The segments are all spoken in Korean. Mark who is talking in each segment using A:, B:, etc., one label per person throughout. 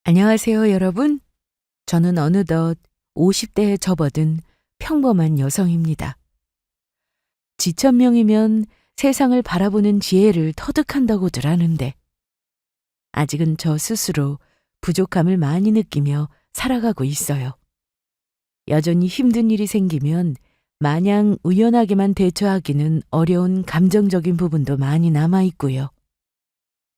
A: 안녕하세요, 여러분. 저는 어느덧 50대에 접어든 평범한 여성입니다. 지천명이면 세상을 바라보는 지혜를 터득한다고들 하는데, 아직은 저 스스로 부족함을 많이 느끼며 살아가고 있어요. 여전히 힘든 일이 생기면 마냥 우연하게만 대처하기는 어려운 감정적인 부분도 많이 남아있고요.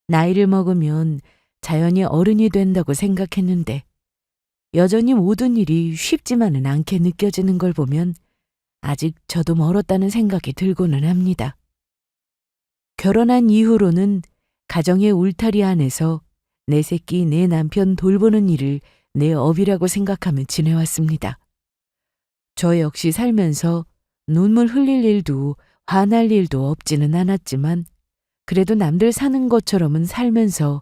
A: 나이를 먹으면 자연히 어른이 된다고 생각했는데, 여전히 모든 일이 쉽지만은 않게 느껴지는 걸 보면 아직 저도 멀었다는 생각이 들고는 합니다. 결혼한 이후로는 가정의 울타리 안에서 내 새끼, 내 남편 돌보는 일을 내 업이라고 생각하며 지내왔습니다. 저 역시 살면서 눈물 흘릴 일도 화날 일도 없지는 않았지만 그래도 남들 사는 것처럼은 살면서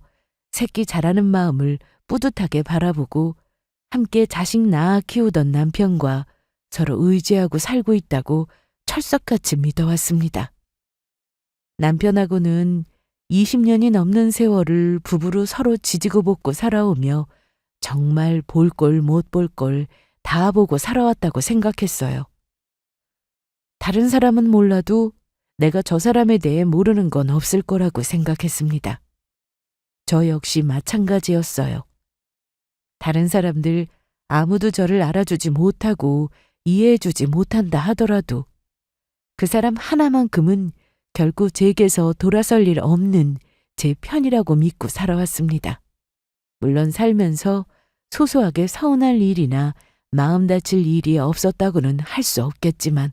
A: 새끼 자라는 마음을 뿌듯하게 바라보고 함께 자식 낳아 키우던 남편과 서로 의지하고 살고 있다고 철석같이 믿어왔습니다. 남편하고는 20년이 넘는 세월을 부부로 서로 지지고 볶고 살아오며 정말 볼 꼴 못 볼 꼴 다 보고 살아왔다고 생각했어요. 다른 사람은 몰라도 내가 저 사람에 대해 모르는 건 없을 거라고 생각했습니다. 저 역시 마찬가지였어요. 다른 사람들 아무도 저를 알아주지 못하고 이해해주지 못한다 하더라도 그 사람 하나만큼은 결코 제게서 돌아설 일 없는 제 편이라고 믿고 살아왔습니다. 물론 살면서 소소하게 서운할 일이나 마음 다칠 일이 없었다고는 할 수 없겠지만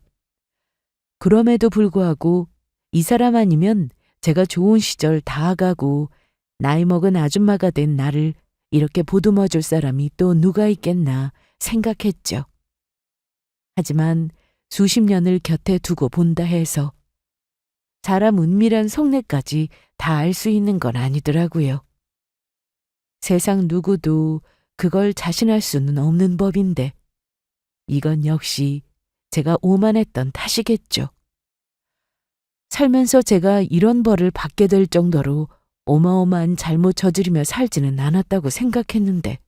A: 그럼에도 불구하고 이 사람 아니면 제가 좋은 시절 다 가고 나이 먹은 아줌마가 된 나를 이렇게 보듬어 줄 사람이 또 누가 있겠나 생각했죠. 하지만 수십 년을 곁에 두고 본다 해서 사람 은밀한 속내까지 다 알 수 있는 건 아니더라고요. 세상 누구도 그걸 자신할 수는 없는 법인데 이건 역시 제가 오만했던 탓이겠죠. 살면서 제가 이런 벌을 받게 될 정도로 어마어마한 잘못 저지르며 살지는 않았다고 생각했는데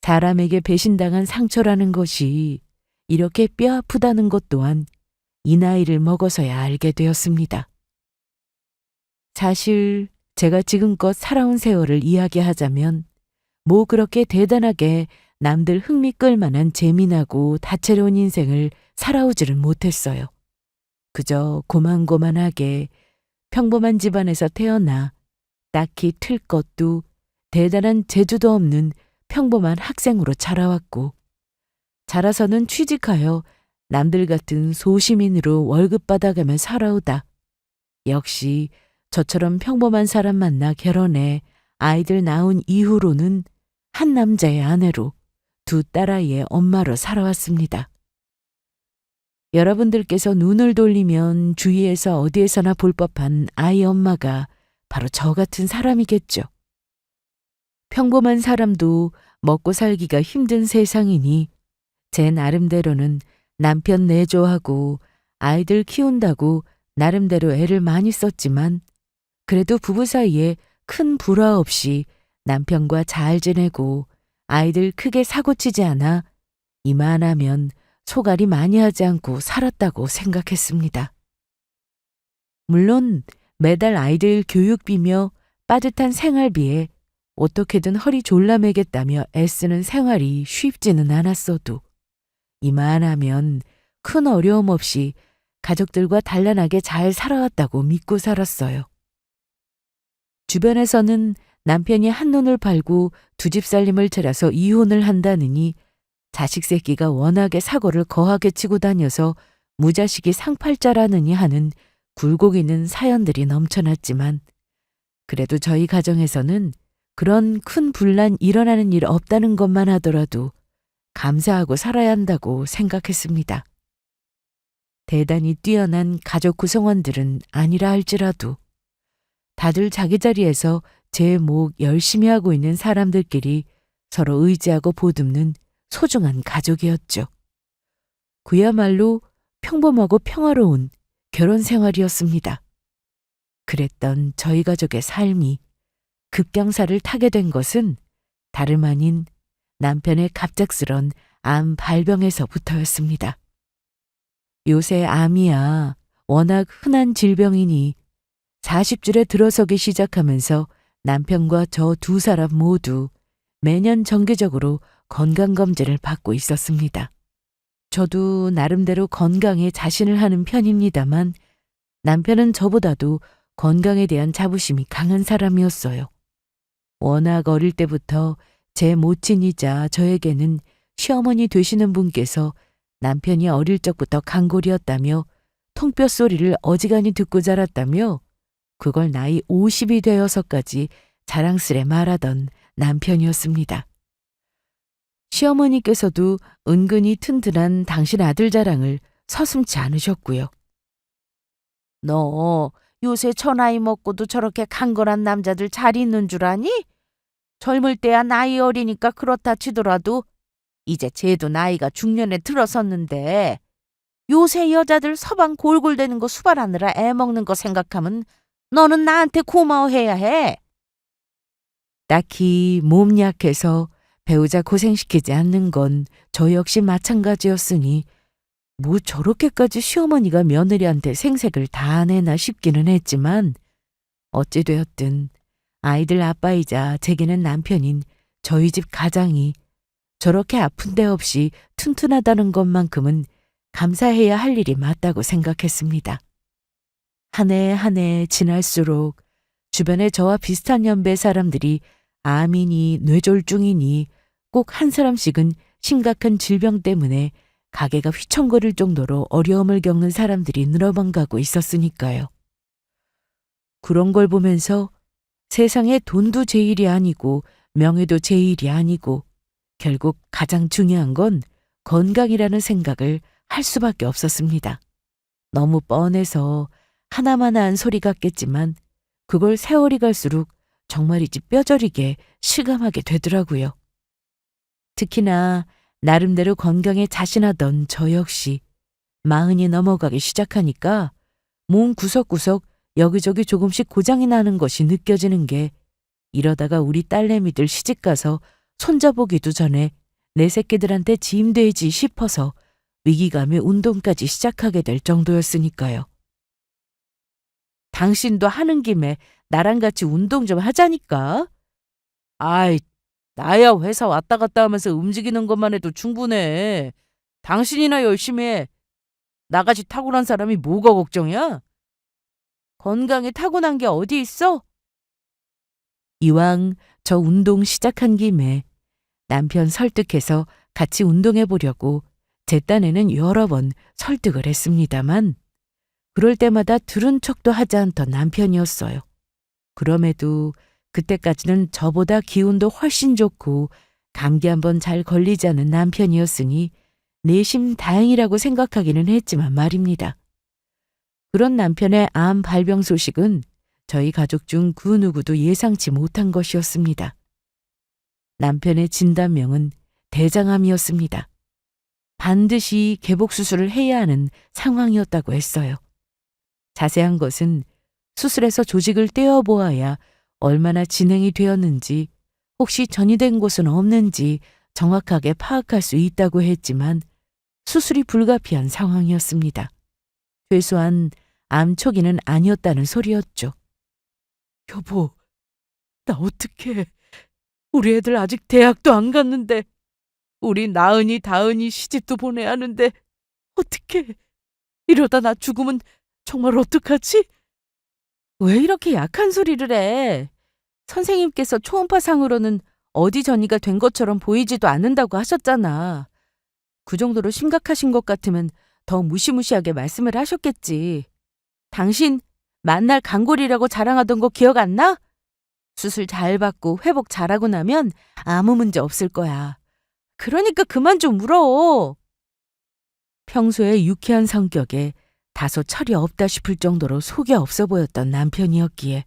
A: 사람에게 배신당한 상처라는 것이 이렇게 뼈아프다는 것 또한 이 나이를 먹어서야 알게 되었습니다. 사실 제가 지금껏 살아온 세월을 이야기하자면 뭐 그렇게 대단하게 남들 흥미 끌 만한 재미나고 다채로운 인생을 살아오지를 못했어요. 그저 고만고만하게 평범한 집안에서 태어나 딱히 틀 것도 대단한 재주도 없는 평범한 학생으로 자라왔고 자라서는 취직하여 남들 같은 소시민으로 월급 받아가며 살아오다 역시 저처럼 평범한 사람 만나 결혼해 아이들 낳은 이후로는 한 남자의 아내로 두 딸아이의 엄마로 살아왔습니다. 여러분들께서 눈을 돌리면 주위에서 어디에서나 볼 법한 아이 엄마가 바로 저 같은 사람이겠죠. 평범한 사람도 먹고 살기가 힘든 세상이니 제 나름대로는 남편 내조하고 아이들 키운다고 나름대로 애를 많이 썼지만 그래도 부부 사이에 큰 불화 없이 남편과 잘 지내고 아이들 크게 사고치지 않아 이만하면 소갈이 많이 하지 않고 살았다고 생각했습니다. 물론 매달 아이들 교육비며 빠듯한 생활비에 어떻게든 허리 졸라매겠다며 애쓰는 생활이 쉽지는 않았어도 이만하면 큰 어려움 없이 가족들과 단란하게 잘 살아왔다고 믿고 살았어요. 주변에서는 남편이 한눈을 팔고 두 집 살림을 차려서 이혼을 한다느니 자식 새끼가 워낙에 사고를 거하게 치고 다녀서 무자식이 상팔자라느니 하는 굴곡이는 사연들이 넘쳐났지만 그래도 저희 가정에서는 그런 큰 분란 일어나는 일 없다는 것만 하더라도 감사하고 살아야 한다고 생각했습니다. 대단히 뛰어난 가족 구성원들은 아니라 할지라도 다들 자기 자리에서 제 목 열심히 하고 있는 사람들끼리 서로 의지하고 보듬는 소중한 가족이었죠. 그야말로 평범하고 평화로운 결혼 생활이었습니다. 그랬던 저희 가족의 삶이 급경사를 타게 된 것은 다름 아닌 남편의 갑작스런 암 발병에서부터였습니다. 요새 암이야 워낙 흔한 질병이니 40줄에 들어서기 시작하면서 남편과 저 두 사람 모두 매년 정기적으로 건강검진을 받고 있었습니다. 저도 나름대로 건강에 자신을 하는 편입니다만 남편은 저보다도 건강에 대한 자부심이 강한 사람이었어요. 워낙 어릴 때부터 제 모친이자 저에게는 시어머니 되시는 분께서 남편이 어릴 적부터 강골이었다며 통뼈 소리를 어지간히 듣고 자랐다며 그걸 나이 50이 되어서까지 자랑스레 말하던 남편이었습니다. 시어머니께서도 은근히 튼튼한 당신 아들 자랑을 서슴지 않으셨고요. 너 요새 저나이 먹고도 저렇게 강건한 남자들 잘 있는 줄 아니? 젊을 때야 나이 어리니까 그렇다 치더라도 이제 쟤도 나이가 중년에 들어섰는데 요새 여자들 서방 골골대는 거 수발하느라 애먹는 거 생각하면 너는 나한테 고마워해야 해. 딱히 몸 약해서 배우자 고생시키지 않는 건 저 역시 마찬가지였으니 뭐 저렇게까지 시어머니가 며느리한테 생색을 다 내나 싶기는 했지만 어찌되었든 아이들 아빠이자 제게는 남편인 저희 집 가장이 저렇게 아픈 데 없이 튼튼하다는 것만큼은 감사해야 할 일이 맞다고 생각했습니다. 한 해 한 해 지날수록 주변에 저와 비슷한 연배 사람들이 암이니 뇌졸중이니 꼭 한 사람씩은 심각한 질병 때문에 가게가 휘청거릴 정도로 어려움을 겪는 사람들이 늘어만 가고 있었으니까요. 그런 걸 보면서 세상에 돈도 제일이 아니고 명예도 제일이 아니고 결국 가장 중요한 건 건강이라는 생각을 할 수밖에 없었습니다. 너무 뻔해서 하나마나한 소리 같겠지만 그걸 세월이 갈수록 정말이지 뼈저리게 실감하게 되더라고요. 특히나 나름대로 건강에 자신하던 저 역시 40이 넘어가기 시작하니까 몸 구석구석 여기저기 조금씩 고장이 나는 것이 느껴지는 게 이러다가 우리 딸내미들 시집가서 손자보기도 전에 내 새끼들한테 짐되지 싶어서 위기감에 운동까지 시작하게 될 정도였으니까요. 당신도 하는 김에 나랑 같이 운동 좀 하자니까. 아이, 나야 회사 왔다 갔다 하면서 움직이는 것만 해도 충분해. 당신이나 열심히 해. 나같이 타고난 사람이 뭐가 걱정이야? 건강에 타고난 게 어디 있어? 이왕 저 운동 시작한 김에 남편 설득해서 같이 운동해 보려고 제 딴에는 여러 번 설득을 했습니다만 그럴 때마다 들은 척도 하지 않던 남편이었어요. 그럼에도 그때까지는 저보다 기운도 훨씬 좋고 감기 한번 잘 걸리지 않은 남편이었으니 내심 다행이라고 생각하기는 했지만 말입니다. 그런 남편의 암 발병 소식은 저희 가족 중 그 누구도 예상치 못한 것이었습니다. 남편의 진단명은 대장암이었습니다. 반드시 개복 수술을 해야 하는 상황이었다고 했어요. 자세한 것은 수술해서 조직을 떼어보아야 얼마나 진행이 되었는지 혹시 전이된 곳은 없는지 정확하게 파악할 수 있다고 했지만 수술이 불가피한 상황이었습니다. 최소한 암 초기는 아니었다는 소리였죠. 여보, 나 어떡해. 우리 애들 아직 대학도 안 갔는데 우리 나은이 다은이 시집도 보내야 하는데 어떡해. 이러다 나 죽으면 정말 어떡하지? 왜 이렇게 약한 소리를 해? 선생님께서 초음파상으로는 어디 전이가 된 것처럼 보이지도 않는다고 하셨잖아. 그 정도로 심각하신 것 같으면 더 무시무시하게 말씀을 하셨겠지. 당신 만날 강골이라고 자랑하던 거 기억 안 나? 수술 잘 받고 회복 잘하고 나면 아무 문제 없을 거야. 그러니까 그만 좀 울어. 평소에 유쾌한 성격에 다소 철이 없다 싶을 정도로 속이 없어 보였던 남편이었기에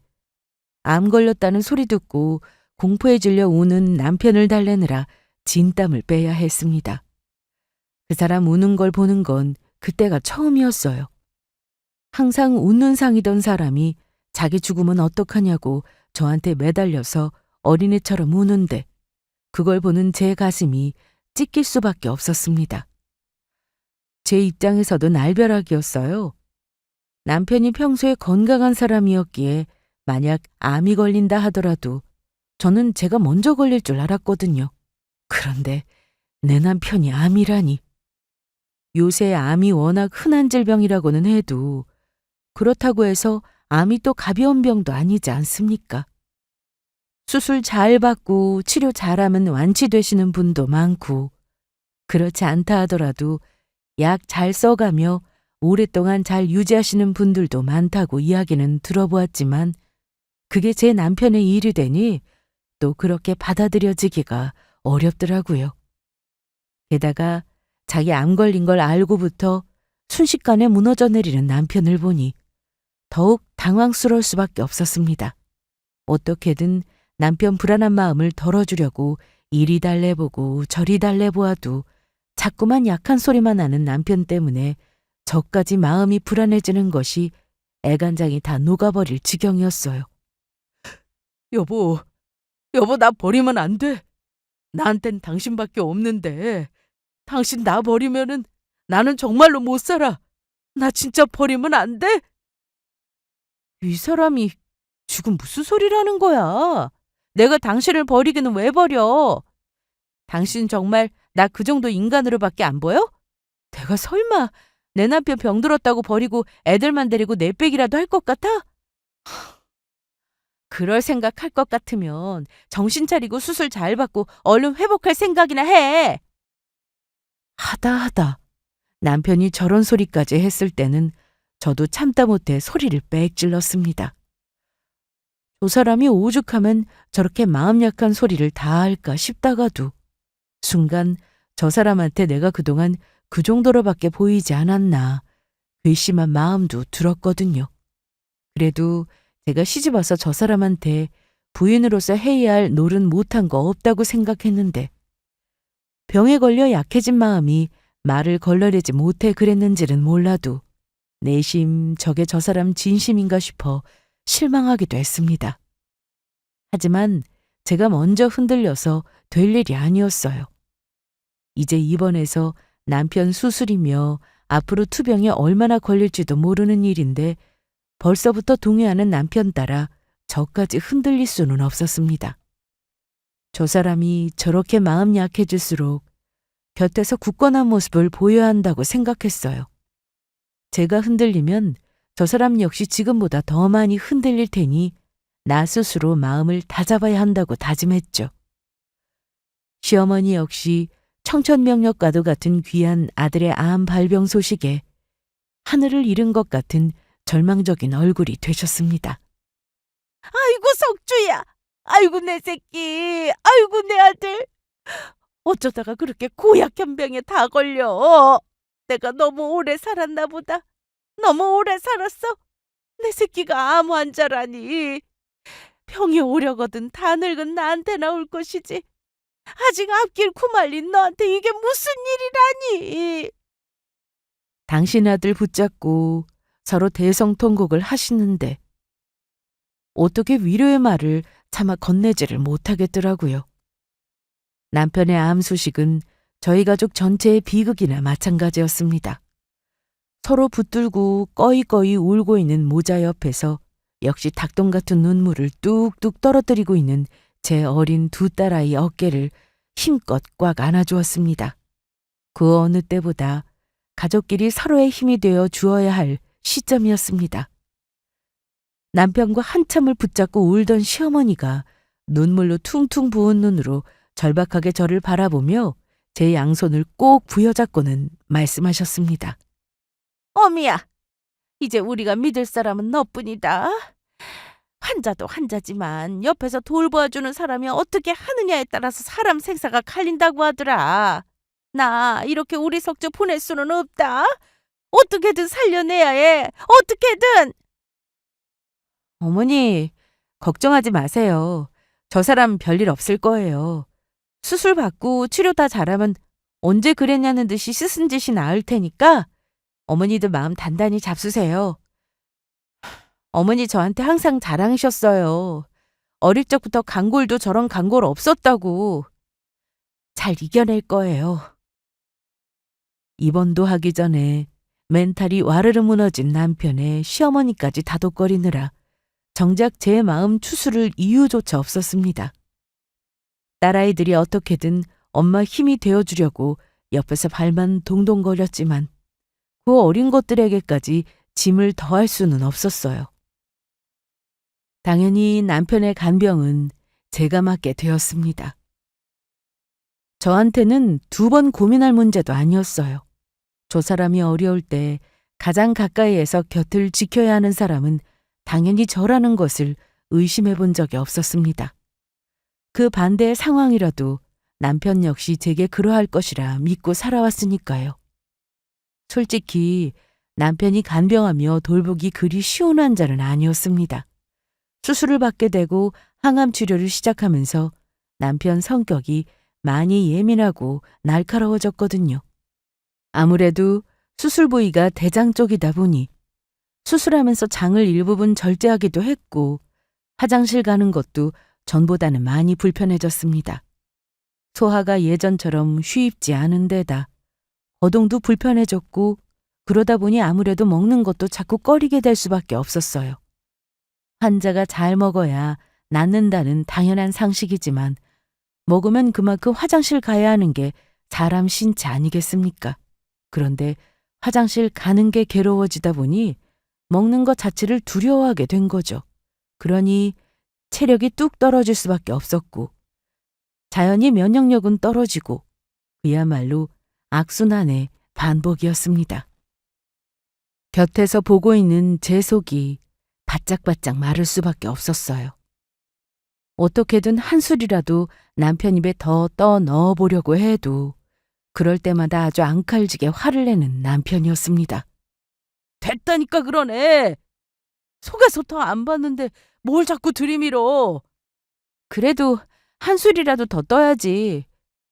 A: 암 걸렸다는 소리 듣고 공포에 질려 우는 남편을 달래느라 진땀을 빼야 했습니다. 그 사람 우는 걸 보는 건 그때가 처음이었어요. 항상 웃는 상이던 사람이 자기 죽으면 어떡하냐고 저한테 매달려서 어린애처럼 우는데 그걸 보는 제 가슴이 찢길 수밖에 없었습니다. 제 입장에서도 날벼락이었어요. 남편이 평소에 건강한 사람이었기에 만약 암이 걸린다 하더라도 저는 제가 먼저 걸릴 줄 알았거든요. 그런데 내 남편이 암이라니. 요새 암이 워낙 흔한 질병이라고는 해도 그렇다고 해서 암이 또 가벼운 병도 아니지 않습니까? 수술 잘 받고 치료 잘하면 완치되시는 분도 많고 그렇지 않다 하더라도 약 잘 써가며 오랫동안 잘 유지하시는 분들도 많다고 이야기는 들어보았지만 그게 제 남편의 일이 되니 또 그렇게 받아들여지기가 어렵더라고요. 게다가 자기 암 걸린 걸 알고부터 순식간에 무너져 내리는 남편을 보니 더욱 당황스러울 수밖에 없었습니다. 어떻게든 남편 불안한 마음을 덜어주려고 이리 달래보고 저리 달래보아도 자꾸만 약한 소리만 하는 남편 때문에 저까지 마음이 불안해지는 것이 애간장이 다 녹아버릴 지경이었어요. 여보, 나 버리면 안 돼. 나한텐 당신밖에 없는데 당신 나 버리면은 나는 정말로 못 살아. 나 진짜 버리면 안 돼? 이 사람이 지금 무슨 소리라는 거야? 내가 당신을 버리기는 왜 버려? 당신 정말 나 그 정도 인간으로밖에 안 보여? 내가 설마 내 남편 병들었다고 버리고 애들만 데리고 내 빼기라도 할 것 같아? 그럴 생각할 것 같으면 정신 차리고 수술 잘 받고 얼른 회복할 생각이나 해. 하다 남편이 저런 소리까지 했을 때는 저도 참다 못해 소리를 빽 질렀습니다. 저 사람이 오죽하면 저렇게 마음 약한 소리를 다 할까 싶다가도 순간 저 사람한테 내가 그동안 그 정도로밖에 보이지 않았나 괘씸한 마음도 들었거든요. 그래도 제가 시집와서 저 사람한테 부인으로서 해야 할 노릇 못한 거 없다고 생각했는데 병에 걸려 약해진 마음이 말을 걸러내지 못해 그랬는지는 몰라도 내심 저게 저 사람 진심인가 싶어 실망하기도 했습니다. 하지만 제가 먼저 흔들려서 될 일이 아니었어요. 이제 입원해서 남편 수술이며 앞으로 투병에 얼마나 걸릴지도 모르는 일인데 벌써부터 동요하는 남편 따라 저까지 흔들릴 수는 없었습니다. 저 사람이 저렇게 마음 약해질수록 곁에서 굳건한 모습을 보여야 한다고 생각했어요. 제가 흔들리면 저 사람 역시 지금보다 더 많이 흔들릴 테니 나 스스로 마음을 다잡아야 한다고 다짐했죠. 시어머니 역시 청천벽력과도 같은 귀한 아들의 암 발병 소식에 하늘을 잃은 것 같은 절망적인 얼굴이 되셨습니다. 아이고 석주야! 아이고 내 새끼! 아이고 내 아들! 어쩌다가 그렇게 고약한 병에 다 걸려? 내가 너무 오래 살았나 보다. 너무 오래 살았어? 내 새끼가 암 환자라니. 병이 오려거든 다 늙은 나한테나 올 것이지. 아직 앞길 구말린 너한테 이게 무슨 일이라니. 당신 아들 붙잡고 서로 대성통곡을 하시는데 어떻게 위로의 말을 차마 건네지를 못하겠더라고요. 남편의 암 소식은 저희 가족 전체의 비극이나 마찬가지였습니다. 서로 붙들고 꺼이꺼이 울고 있는 모자 옆에서 역시 닭똥 같은 눈물을 뚝뚝 떨어뜨리고 있는 제 어린 두 딸아이 어깨를 힘껏 꽉 안아주었습니다. 그 어느 때보다 가족끼리 서로의 힘이 되어 주어야 할 시점이었습니다. 남편과 한참을 붙잡고 울던 시어머니가 눈물로 퉁퉁 부은 눈으로 절박하게 저를 바라보며 제 양손을 꼭 부여잡고는 말씀하셨습니다. 어미야, 이제 우리가 믿을 사람은 너뿐이다. 환자도 환자지만 옆에서 돌보아주는 사람이 어떻게 하느냐에 따라서 사람 생사가 갈린다고 하더라. 나 이렇게 우리 석주 보낼 수는 없다. 어떻게든 살려내야 해. 어떻게든. 어머니, 걱정하지 마세요. 저 사람 별일 없을 거예요. 수술 받고 치료 다 잘하면 언제 그랬냐는 듯이 씻은 짓이 나을 테니까 어머니들 마음 단단히 잡수세요. 어머니 저한테 항상 자랑하셨어요. 어릴 적부터 간골도 저런 간골 없었다고. 잘 이겨낼 거예요. 입원도 하기 전에 멘탈이 와르르 무너진 남편의 시어머니까지 다독거리느라 정작 제 마음 추스를 이유조차 없었습니다. 딸아이들이 어떻게든 엄마 힘이 되어주려고 옆에서 발만 동동거렸지만 그 어린 것들에게까지 짐을 더할 수는 없었어요. 당연히 남편의 간병은 제가 맡게 되었습니다. 저한테는 2번 고민할 문제도 아니었어요. 저 사람이 어려울 때 가장 가까이에서 곁을 지켜야 하는 사람은 당연히 저라는 것을 의심해 본 적이 없었습니다. 그 반대의 상황이라도 남편 역시 제게 그러할 것이라 믿고 살아왔으니까요. 솔직히 남편이 간병하며 돌보기 그리 쉬운 환자는 아니었습니다. 수술을 받게 되고 항암 치료를 시작하면서 남편 성격이 많이 예민하고 날카로워졌거든요. 아무래도 수술 부위가 대장 쪽이다 보니 수술하면서 장을 일부분 절제하기도 했고 화장실 가는 것도 전보다는 많이 불편해졌습니다. 소화가 예전처럼 쉽지 않은 데다 거동도 불편해졌고 그러다 보니 아무래도 먹는 것도 자꾸 꺼리게 될 수밖에 없었어요. 환자가 잘 먹어야 낫는다는 당연한 상식이지만 먹으면 그만큼 화장실 가야 하는 게 사람 신체 아니겠습니까? 그런데 화장실 가는 게 괴로워지다 보니 먹는 것 자체를 두려워하게 된 거죠. 그러니 체력이 뚝 떨어질 수밖에 없었고 자연히 면역력은 떨어지고 그야말로 악순환의 반복이었습니다. 곁에서 보고 있는 제 속이 바짝바짝 마를 수밖에 없었어요. 어떻게든 한술이라도 남편 입에 더 떠 넣어보려고 해도 그럴 때마다 아주 앙칼지게 화를 내는 남편이었습니다. 됐다니까 그러네. 속에서 더 안 봤는데 뭘 자꾸 들이밀어. 그래도 한술이라도 더 떠야지.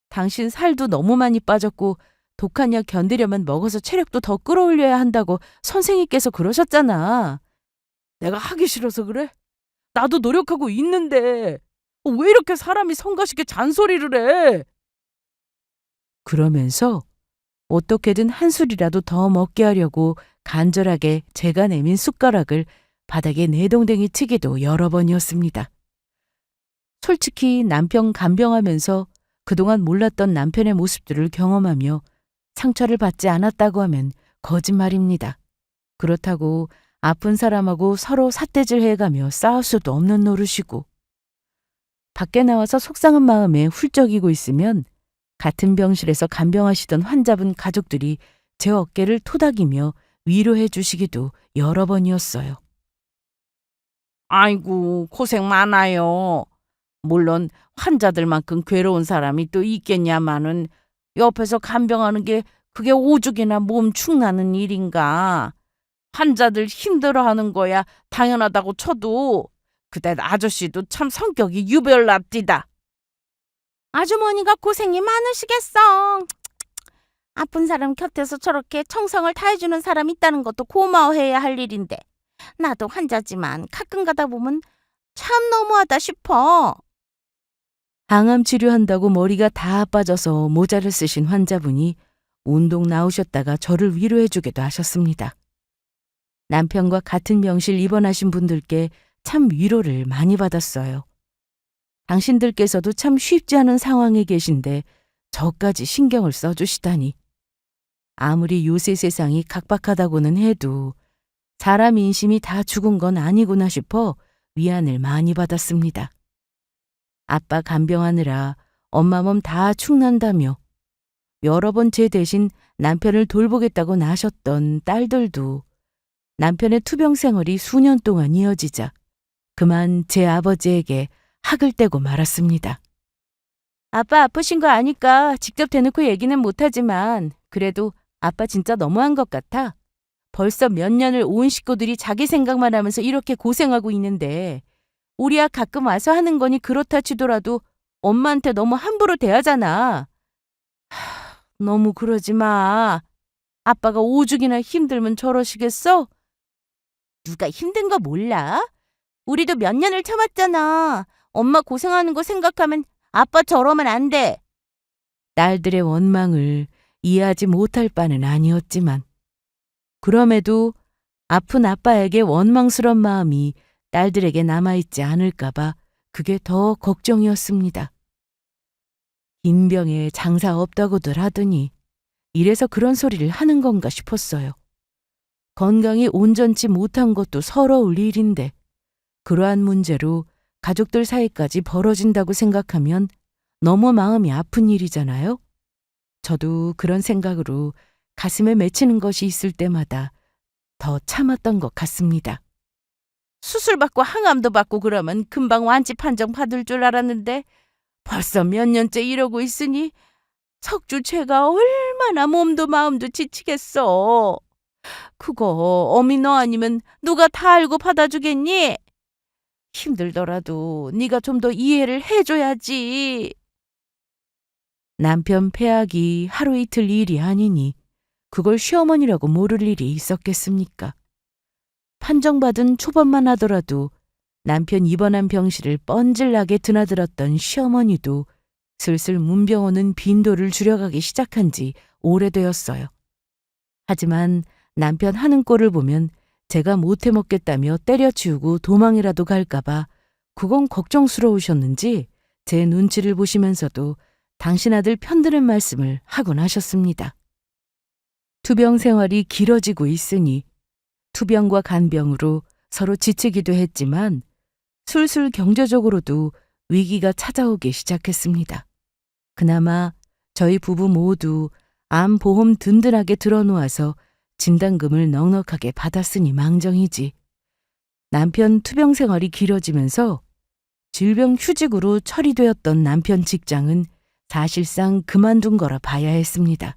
A: 당신 살도 너무 많이 빠졌고 독한 약 견디려면 먹어서 체력도 더 끌어올려야 한다고 선생님께서 그러셨잖아. 내가 하기 싫어서 그래? 나도 노력하고 있는데 왜 이렇게 사람이 성가시게 잔소리를 해? 그러면서 어떻게든 한술이라도 더 먹게 하려고 간절하게 제가 내민 숟가락을 바닥에 내동댕이 치기도 여러 번이었습니다. 솔직히 남편 간병하면서 그동안 몰랐던 남편의 모습들을 경험하며 상처를 받지 않았다고 하면 거짓말입니다. 그렇다고 아픈 사람하고 서로 삿대질 해가며 싸울 수도 없는 노릇이고 밖에 나와서 속상한 마음에 훌쩍이고 있으면 같은 병실에서 간병하시던 환자분 가족들이 제 어깨를 토닥이며 위로해 주시기도 여러 번이었어요. 아이고 고생 많아요. 물론 환자들만큼 괴로운 사람이 또 있겠냐마는 옆에서 간병하는 게 그게 오죽이나 몸 축나는 일인가. 환자들 힘들어하는 거야 당연하다고 쳐도 그때 아저씨도 참 성격이 유별납디다. 아주머니가 고생이 많으시겠어. 아픈 사람 곁에서 저렇게 청성을 다해주는 사람 있다는 것도 고마워해야 할 일인데 나도 환자지만 가끔 가다 보면 참 너무하다 싶어. 항암 치료한다고 머리가 다 빠져서 모자를 쓰신 환자분이 운동 나오셨다가 저를 위로해주기도 하셨습니다. 남편과 같은 병실 입원하신 분들께 참 위로를 많이 받았어요. 당신들께서도 참 쉽지 않은 상황에 계신데 저까지 신경을 써주시다니. 아무리 요새 세상이 각박하다고는 해도 사람 인심이 다 죽은 건 아니구나 싶어 위안을 많이 받았습니다. 아빠 간병하느라 엄마 몸 다 축난다며 여러 번 제 대신 남편을 돌보겠다고 나셨던 딸들도 남편의 투병 생활이 수년 동안 이어지자 그만 제 아버지에게 학을 떼고 말았습니다. 아빠 아프신 거 아니까 직접 대놓고 얘기는 못하지만 그래도 아빠 진짜 너무한 것 같아. 벌써 몇 년을 온 식구들이 자기 생각만 하면서 이렇게 고생하고 있는데 우리야 가끔 와서 하는 거니 그렇다 치더라도 엄마한테 너무 함부로 대하잖아. 너무 그러지 마. 아빠가 오죽이나 힘들면 저러시겠어? 누가 힘든 거 몰라? 우리도 몇 년을 참았잖아. 엄마 고생하는 거 생각하면 아빠 저러면 안 돼. 딸들의 원망을 이해하지 못할 바는 아니었지만 그럼에도 아픈 아빠에게 원망스러운 마음이 딸들에게 남아있지 않을까봐 그게 더 걱정이었습니다. 긴 병에 장사 없다고들 하더니 이래서 그런 소리를 하는 건가 싶었어요. 건강이 온전치 못한 것도 서러울 일인데 그러한 문제로 가족들 사이까지 벌어진다고 생각하면 너무 마음이 아픈 일이잖아요. 저도 그런 생각으로 가슴에 맺히는 것이 있을 때마다 더 참았던 것 같습니다. 수술 받고 항암도 받고 그러면 금방 완치 판정 받을 줄 알았는데 벌써 몇 년째 이러고 있으니 석주채가 얼마나 몸도 마음도 지치겠어. 그거 어미 너 아니면 누가 다 알고 받아주겠니? 힘들더라도 네가 좀 더 이해를 해줘야지. 남편 폐악이 하루 이틀 일이 아니니 그걸 시어머니라고 모를 일이 있었겠습니까? 판정받은 초반만 하더라도 남편 입원한 병실을 뻔질나게 드나들었던 시어머니도 슬슬 문병원은 빈도를 줄여가기 시작한 지 오래되었어요. 하지만 남편 하는 꼴을 보면 제가 못해 먹겠다며 때려치우고 도망이라도 갈까봐 그건 걱정스러우셨는지 제 눈치를 보시면서도 당신 아들 편드는 말씀을 하곤 하셨습니다. 투병 생활이 길어지고 있으니 투병과 간병으로 서로 지치기도 했지만 술술 경제적으로도 위기가 찾아오기 시작했습니다. 그나마 저희 부부 모두 암보험 든든하게 들어놓아서 진단금을 넉넉하게 받았으니 망정이지. 남편 투병 생활이 길어지면서 질병 휴직으로 처리되었던 남편 직장은 사실상 그만둔 거라 봐야 했습니다.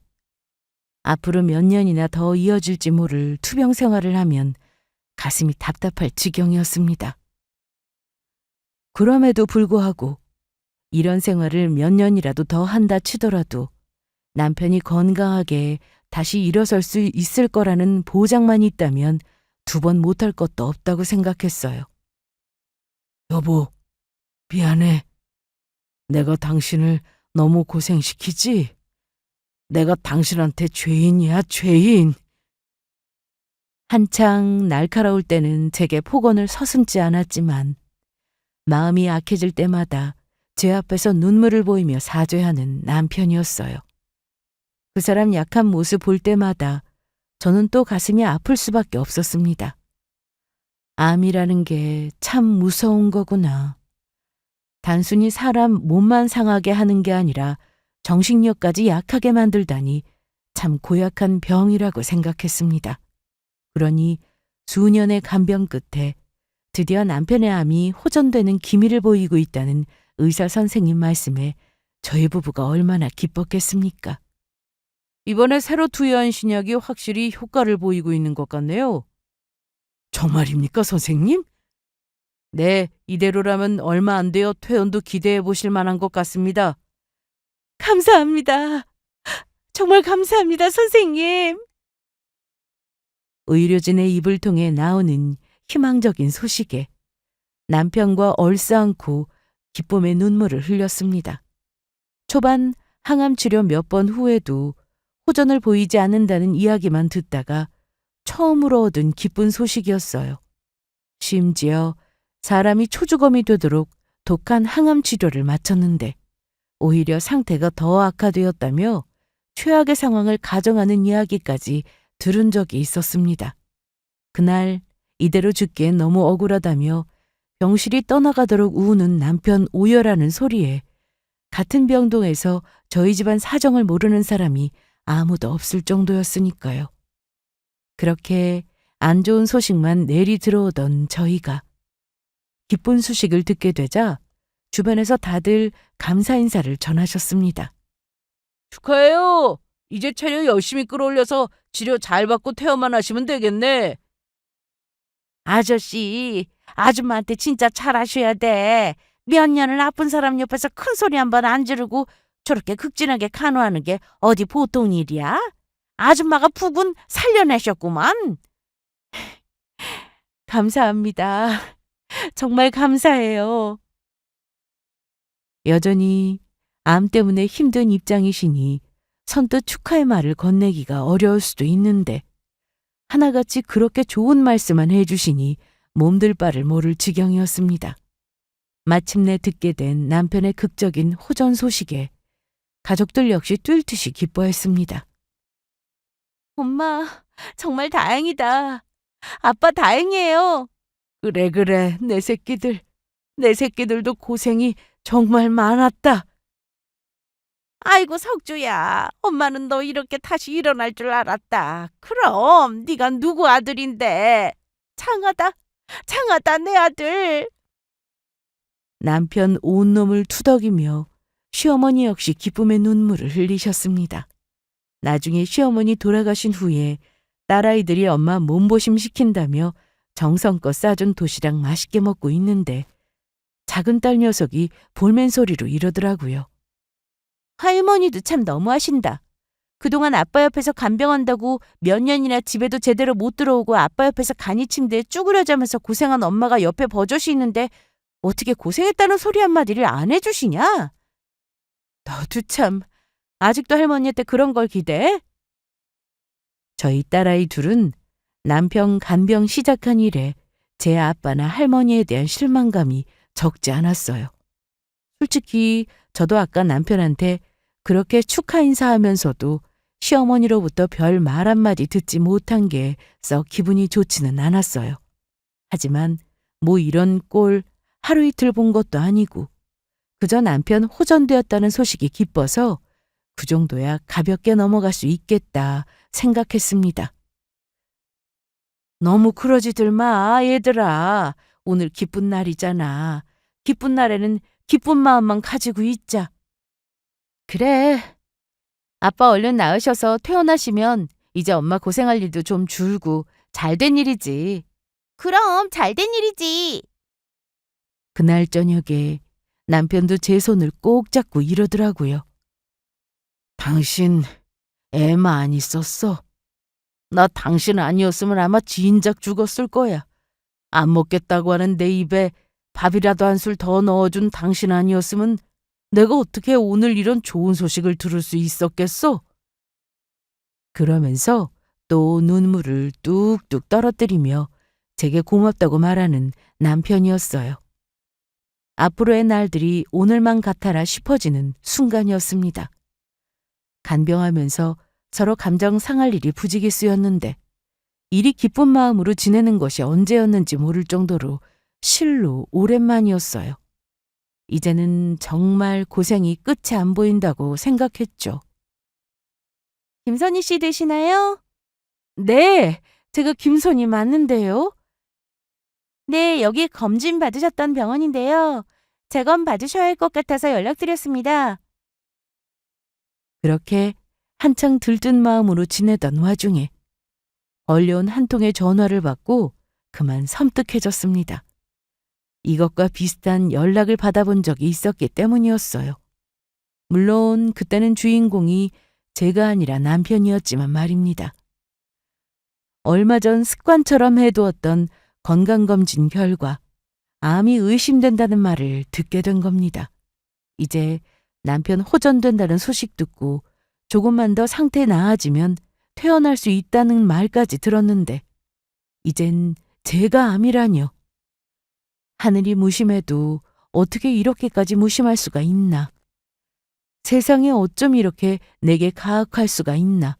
A: 앞으로 몇 년이나 더 이어질지 모를 투병 생활을 하면 가슴이 답답할 지경이었습니다. 그럼에도 불구하고 이런 생활을 몇 년이라도 더 한다 치더라도 남편이 건강하게 다시 일어설 수 있을 거라는 보장만 있다면 두 번 못할 것도 없다고 생각했어요. 여보, 미안해. 내가 당신을 너무 고생시키지? 내가 당신한테 죄인이야, 죄인. 한창 날카로울 때는 제게 폭언을 서슴지 않았지만 마음이 약해질 때마다 제 앞에서 눈물을 보이며 사죄하는 남편이었어요. 그 사람 약한 모습 볼 때마다 저는 또 가슴이 아플 수밖에 없었습니다. 암이라는 게 참 무서운 거구나. 단순히 사람 몸만 상하게 하는 게 아니라 정신력까지 약하게 만들다니 참 고약한 병이라고 생각했습니다. 그러니 수년의 간병 끝에 드디어 남편의 암이 호전되는 기미를 보이고 있다는 의사 선생님 말씀에 저희 부부가 얼마나 기뻤겠습니까? 이번에 새로 투여한 신약이 확실히 효과를 보이고 있는 것 같네요. 정말입니까, 선생님? 네, 이대로라면 얼마 안 되어 퇴원도 기대해 보실 만한 것 같습니다. 감사합니다. 정말 감사합니다, 선생님. 의료진의 입을 통해 나오는 희망적인 소식에 남편과 얼싸안고 기쁨의 눈물을 흘렸습니다. 초반 항암 치료 몇 번 후에도 호전을 보이지 않는다는 이야기만 듣다가 처음으로 얻은 기쁜 소식이었어요. 심지어 사람이 초주검이 되도록 독한 항암 치료를 마쳤는데 오히려 상태가 더 악화되었다며 최악의 상황을 가정하는 이야기까지 들은 적이 있었습니다. 그날 이대로 죽기엔 너무 억울하다며 병실이 떠나가도록 우는 남편 오열하는 소리에 같은 병동에서 저희 집안 사정을 모르는 사람이 아무도 없을 정도였으니까요. 그렇게 안 좋은 소식만 내리 들어오던 저희가 기쁜 소식을 듣게 되자 주변에서 다들 감사 인사를 전하셨습니다. 축하해요. 이제 체력 열심히 끌어올려서 치료 잘 받고 퇴원만 하시면 되겠네. 아저씨, 아줌마한테 진짜 잘하셔야 돼. 몇 년을 아픈 사람 옆에서 큰 소리 한 번 안 지르고 저렇게 극진하게 간호하는 게 어디 보통 일이야? 아줌마가 푹은 살려내셨구만. 감사합니다. 정말 감사해요. 여전히 암 때문에 힘든 입장이시니 선뜻 축하의 말을 건네기가 어려울 수도 있는데 하나같이 그렇게 좋은 말씀만 해주시니 몸둘 바를 모를 지경이었습니다. 마침내 듣게 된 남편의 극적인 호전 소식에 가족들 역시 뛸듯이 기뻐했습니다. 엄마, 정말 다행이다. 아빠 다행이에요. 그래, 내 새끼들도 고생이 정말 많았다. 아이고 석주야, 엄마는 너 이렇게 다시 일어날 줄 알았다. 그럼 네가 누구 아들인데. 창하다 내 아들. 남편 온몸을 투덕이며 시어머니 역시 기쁨의 눈물을 흘리셨습니다. 나중에 시어머니 돌아가신 후에 딸아이들이 엄마 몸보심 시킨다며 정성껏 싸준 도시락 맛있게 먹고 있는데 작은 딸 녀석이 볼멘 소리로 이러더라고요. 할머니도 참 너무하신다. 그동안 아빠 옆에서 간병한다고 몇 년이나 집에도 제대로 못 들어오고 아빠 옆에서 간이 침대에 쭈그려 자면서 고생한 엄마가 옆에 버젓이 있는데 어떻게 고생했다는 소리 한마디를 안 해주시냐? 너도 참 아직도 할머니한테 그런 걸 기대해? 저희 딸아이 둘은 남편 간병 시작한 이래 제 아빠나 할머니에 대한 실망감이 적지 않았어요. 솔직히 저도 아까 남편한테 그렇게 축하 인사하면서도 시어머니로부터 별 말 한마디 듣지 못한 게 썩 기분이 좋지는 않았어요. 하지만 뭐 이런 꼴 하루 이틀 본 것도 아니고 그저 남편 호전되었다는 소식이 기뻐서 그 정도야 가볍게 넘어갈 수 있겠다 생각했습니다. 너무 그러지들 마, 얘들아. 오늘 기쁜 날이잖아. 기쁜 날에는 기쁜 마음만 가지고 있자. 그래. 아빠 얼른 나으셔서 퇴원하시면 이제 엄마 고생할 일도 좀 줄고 잘된 일이지. 그럼 잘된 일이지. 그날 저녁에 남편도 제 손을 꼭 잡고 이러더라고요. 당신 애 많이 썼어. 나 당신 아니었으면 아마 진작 죽었을 거야. 안 먹겠다고 하는 내 입에 밥이라도 한 술 더 넣어준 당신 아니었으면 내가 어떻게 오늘 이런 좋은 소식을 들을 수 있었겠어? 그러면서 또 눈물을 뚝뚝 떨어뜨리며 제게 고맙다고 말하는 남편이었어요. 앞으로의 날들이 오늘만 같아라 싶어지는 순간이었습니다. 간병하면서 서로 감정 상할 일이 부지기수였는데 이리 기쁜 마음으로 지내는 것이 언제였는지 모를 정도로 실로 오랜만이었어요. 이제는 정말 고생이 끝이 안 보인다고 생각했죠. 김선희 씨 되시나요? 네, 제가 김선희 맞는데요. 네, 여기 검진 받으셨던 병원인데요. 재검 받으셔야 할 것 같아서 연락드렸습니다. 그렇게 한창 들뜬 마음으로 지내던 와중에 얼려온 한 통의 전화를 받고 그만 섬뜩해졌습니다. 이것과 비슷한 연락을 받아본 적이 있었기 때문이었어요. 물론 그때는 주인공이 제가 아니라 남편이었지만 말입니다. 얼마 전 습관처럼 해두었던 건강검진 결과 암이 의심된다는 말을 듣게 된 겁니다. 이제 남편 호전된다는 소식 듣고 조금만 더 상태 나아지면 퇴원할 수 있다는 말까지 들었는데 이젠 제가 암이라뇨. 하늘이 무심해도 어떻게 이렇게까지 무심할 수가 있나. 세상에 어쩜 이렇게 내게 가혹할 수가 있나.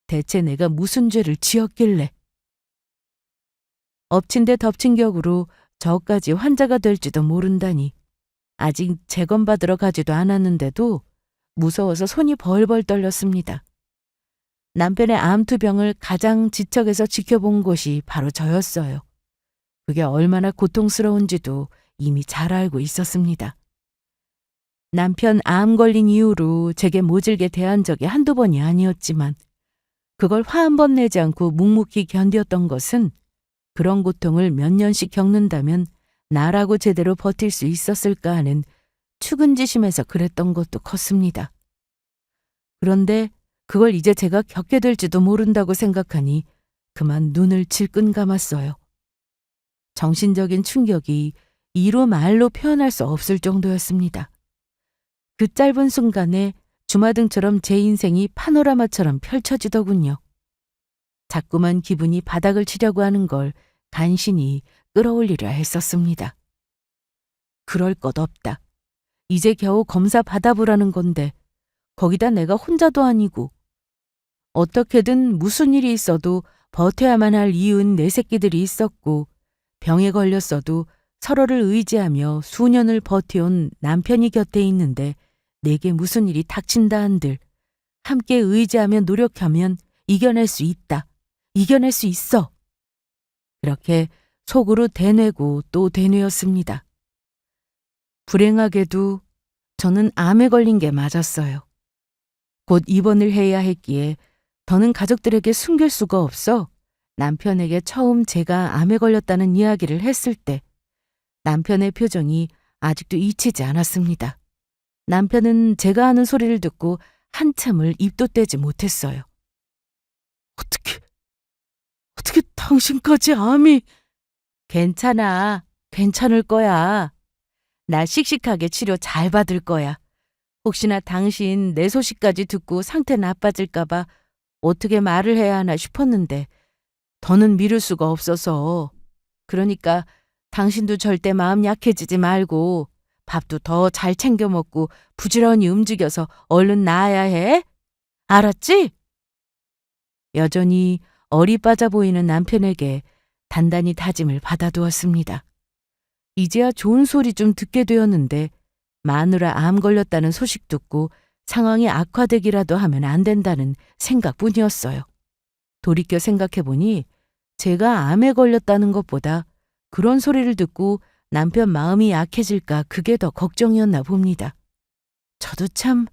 A: 대체 내가 무슨 죄를 지었길래. 엎친 데 덮친 격으로 저까지 환자가 될지도 모른다니. 아직 재검받으러 가지도 않았는데도 무서워서 손이 벌벌 떨렸습니다. 남편의 암투병을 가장 지척에서 지켜본 곳이 바로 저였어요. 그게 얼마나 고통스러운지도 이미 잘 알고 있었습니다. 남편 암 걸린 이후로 제게 모질게 대한 적이 한두 번이 아니었지만 그걸 화 한 번 내지 않고 묵묵히 견뎠던 것은 그런 고통을 몇 년씩 겪는다면 나라고 제대로 버틸 수 있었을까 하는 측은지심에서 그랬던 것도 컸습니다. 그런데 그걸 이제 제가 겪게 될지도 모른다고 생각하니 그만 눈을 질끈 감았어요. 정신적인 충격이 이로 말로 표현할 수 없을 정도였습니다. 그 짧은 순간에 주마등처럼 제 인생이 파노라마처럼 펼쳐지더군요. 자꾸만 기분이 바닥을 치려고 하는 걸 간신히 끌어올리려 했었습니다. 그럴 것 없다. 이제 겨우 검사 받아보라는 건데 거기다 내가 혼자도 아니고 어떻게든 무슨 일이 있어도 버텨야만 할 이은 내 새끼들이 있었고 병에 걸렸어도 서로를 의지하며 수년을 버텨온 남편이 곁에 있는데 내게 무슨 일이 닥친다 한들 함께 의지하며 노력하면 이겨낼 수 있다. 이겨낼 수 있어. 그렇게 속으로 되뇌고 또 되뇌었습니다. 불행하게도 저는 암에 걸린 게 맞았어요. 곧 입원을 해야 했기에 더는 가족들에게 숨길 수가 없어 남편에게 처음 제가 암에 걸렸다는 이야기를 했을 때 남편의 표정이 아직도 잊히지 않았습니다. 남편은 제가 하는 소리를 듣고 한참을 입도 떼지 못했어요. 어떻게 당신까지 암이... 괜찮아. 괜찮을 거야. 나 씩씩하게 치료 잘 받을 거야. 혹시나 당신 내 소식까지 듣고 상태 나빠질까 봐 어떻게 말을 해야 하나 싶었는데 더는 미룰 수가 없어서. 그러니까 당신도 절대 마음 약해지지 말고 밥도 더 잘 챙겨 먹고 부지런히 움직여서 얼른 나아야 해. 알았지? 여전히 얼이 빠져 보이는 남편에게 단단히 다짐을 받아두었습니다. 이제야 좋은 소리 좀 듣게 되었는데 마누라 암 걸렸다는 소식 듣고 상황이 악화되기라도 하면 안 된다는 생각뿐이었어요. 돌이켜 생각해보니 제가 암에 걸렸다는 것보다 그런 소리를 듣고 남편 마음이 약해질까 그게 더 걱정이었나 봅니다. 저도 참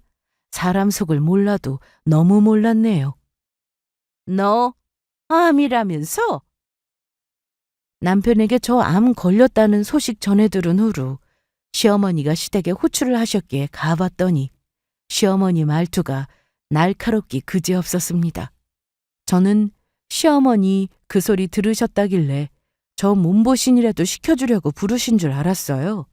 A: 사람 속을 몰라도 너무 몰랐네요. 너 암이라면서? 남편에게 저 암 걸렸다는 소식 전해 들은 후로 시어머니가 시댁에 호출을 하셨기에 가봤더니 시어머니 말투가 날카롭기 그지없었습니다. 저는 시어머니 그 소리 들으셨다길래 저 몸보신이라도 시켜주려고 부르신 줄 알았어요.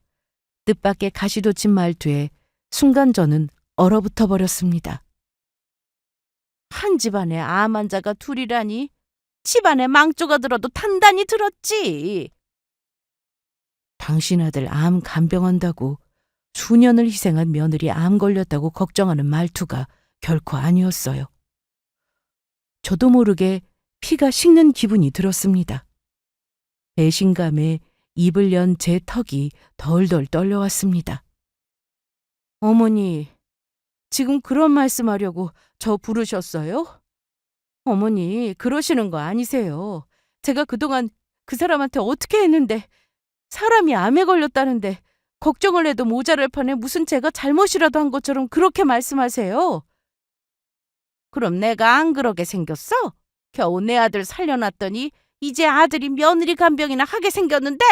A: 뜻밖의 가시돋친 말투에 순간 저는 얼어붙어 버렸습니다. 한 집안에 암 환자가 둘이라니 집안에 망조가 들어도 단단히 들었지. 당신 아들 암 간병한다고 수년을 희생한 며느리 암 걸렸다고 걱정하는 말투가 결코 아니었어요. 저도 모르게 피가 식는 기분이 들었습니다. 배신감에 입을 연 제 턱이 덜덜 떨려왔습니다. 어머니, 지금 그런 말씀하려고 저 부르셨어요? 어머니, 그러시는 거 아니세요. 제가 그동안 그 사람한테 어떻게 했는데 사람이 암에 걸렸다는데 걱정을 해도 모자랄 판에 무슨 제가 잘못이라도 한 것처럼 그렇게 말씀하세요. 그럼 내가 안 그러게 생겼어? 겨우 내 아들 살려놨더니 이제 아들이 며느리 간병이나 하게 생겼는데?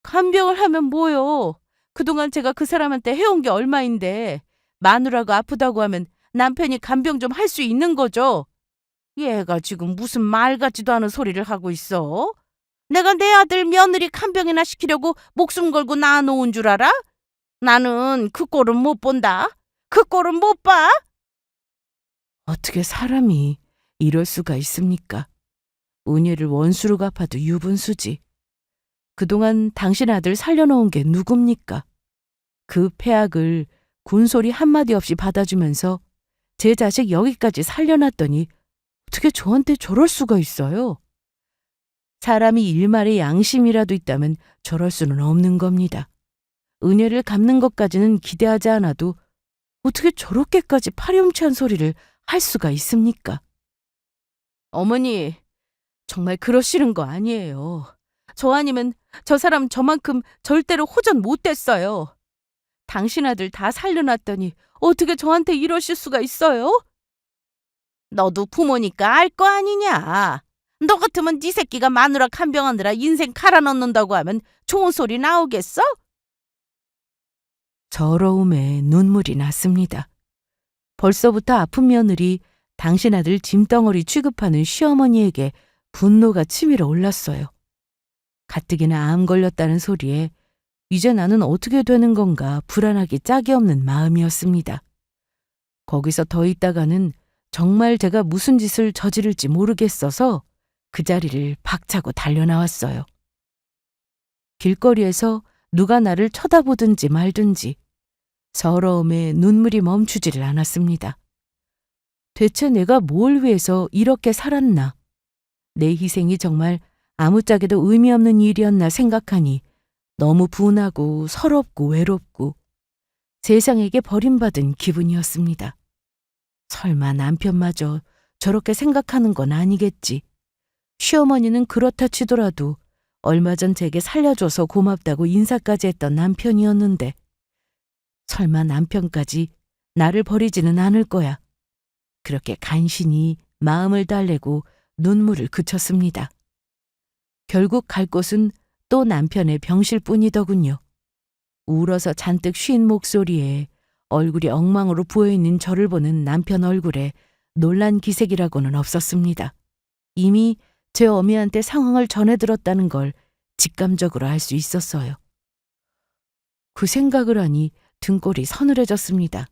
A: 간병을 하면 뭐요? 그동안 제가 그 사람한테 해온 게 얼마인데 마누라가 아프다고 하면 남편이 간병 좀 할 수 있는 거죠. 얘가 지금 무슨 말 같지도 않은 소리를 하고 있어? 내가 내 아들 며느리 간병이나 시키려고 목숨 걸고 낳아놓은 줄 알아? 나는 그 꼴은 못 본다. 그 꼴은 못 봐. 어떻게 사람이 이럴 수가 있습니까? 은혜를 원수로 갚아도 유분수지. 그동안 당신 아들 살려놓은 게 누굽니까? 그 폐악을 군소리 한마디 없이 받아주면서 제 자식 여기까지 살려놨더니 어떻게 저한테 저럴 수가 있어요? 사람이 일말의 양심이라도 있다면 저럴 수는 없는 겁니다. 은혜를 갚는 것까지는 기대하지 않아도 어떻게 저렇게까지 파렴치한 소리를 할 수가 있습니까? 어머니, 정말 그러시는 거 아니에요. 저 아니면 저 사람 저만큼 절대로 호전 못 됐어요. 당신 아들 다 살려놨더니 어떻게 저한테 이러실 수가 있어요? 너도 부모니까 알 거 아니냐. 너 같으면 네 새끼가 마누라 간병하느라 인생 갈아 넣는다고 하면 좋은 소리 나오겠어? 저러움에 눈물이 났습니다. 벌써부터 아픈 며느리 당신 아들 짐덩어리 취급하는 시어머니에게 분노가 치밀어 올랐어요. 가뜩이나 암 걸렸다는 소리에 이제 나는 어떻게 되는 건가 불안하기 짝이 없는 마음이었습니다. 거기서 더 있다가는 정말 제가 무슨 짓을 저지를지 모르겠어서 그 자리를 박차고 달려나왔어요. 길거리에서 누가 나를 쳐다보든지 말든지 서러움에 눈물이 멈추지를 않았습니다. 대체 내가 뭘 위해서 이렇게 살았나? 내 희생이 정말 아무짝에도 의미 없는 일이었나 생각하니 너무 분하고 서럽고 외롭고 세상에게 버림받은 기분이었습니다. 설마 남편마저 저렇게 생각하는 건 아니겠지. 시어머니는 그렇다 치더라도 얼마 전 제게 살려줘서 고맙다고 인사까지 했던 남편이었는데 설마 남편까지 나를 버리지는 않을 거야. 그렇게 간신히 마음을 달래고 눈물을 그쳤습니다. 결국 갈 곳은 또 남편의 병실뿐이더군요. 울어서 잔뜩 쉰 목소리에 얼굴이 엉망으로 부어있는 저를 보는 남편 얼굴에 놀란 기색이라고는 없었습니다. 이미 제 어미한테 상황을 전해들었다는 걸 직감적으로 알 수 있었어요. 그 생각을 하니 등골이 서늘해졌습니다.